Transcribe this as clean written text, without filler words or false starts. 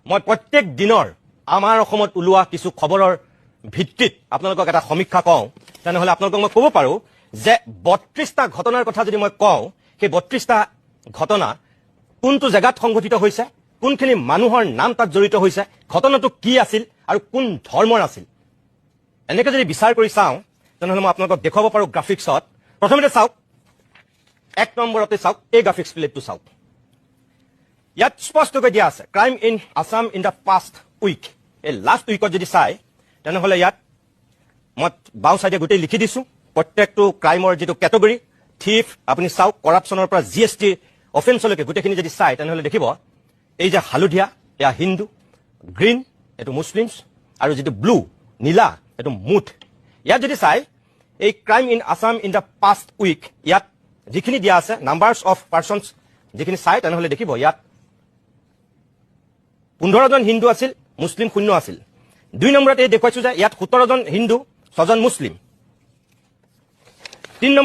মই প্ৰত্যেক দিনৰ আমাৰ অসমত ওলোৱা কিছু খবৰৰ ভিত্তিত আপোনালোকক এটা সমীক্ষা কওঁ তেনেহলে আপোনালোকক মই ক'ব পাৰো যে 32টা ঘটনাৰ কথা যদি মই কওঁ সেই 32টা ঘটনা কোনটো জায়গাত সংঘটিত হৈছে কোনখিনি মানুহৰ নাম তাত জড়িত হৈছে ঘটনাটো কি আছিল আৰু কোন ধৰ্মৰ আছিল এনেকৈ যদি বিচাৰ কৰি চাওঁ তেনেহলে মই আপোনালোকক দেখুৱাব পাৰো গ্ৰাফিক্সত প্ৰথমতে চাওক 1 নম্বৰতে চাওক এই গ্ৰাফিক্স প্লেটটো চাওক ইয়াত স্পষ্টকৈ দিয়া আছে crime in Assam in the past week এই লাষ্ট উইকত যদি চাই তেনেহলে ইয়াত মই বাওঁ সাইডে গোটেই লিখি দিছো প্ৰত্যেকটো ক্ৰাইমৰ যেটো ক্যাটেগৰী থিফ আপুনি চাওক কৰাপশনৰ পৰা জিএসটি অফেন্সলৈকে গোটেইখিনি যদি চাই তেনেহলে দেখিব এই যে হালধীয়া এয়া হিন্দু গ্ৰীণ এটো মুছলিমছ আৰু যেটো ব্লু নীলা এটো মুঠ ইয়াত যদি চাই এই crime in Assam in the past week ইয়াত যিখিনি দিয়া আছে নাম্বাৰছ অফ পাৰ্সনছ যিখিনি চাই তেনেহলে দেখিব ইয়াত 15 জন হিন্দু আছিল মুছলিম শূন্য আছিল 2 নম্বৰত এই দেখুৱাইছো যে ইয়াত 17 জন হিন্দু 6 জন মুছলিম 3 নম্বৰ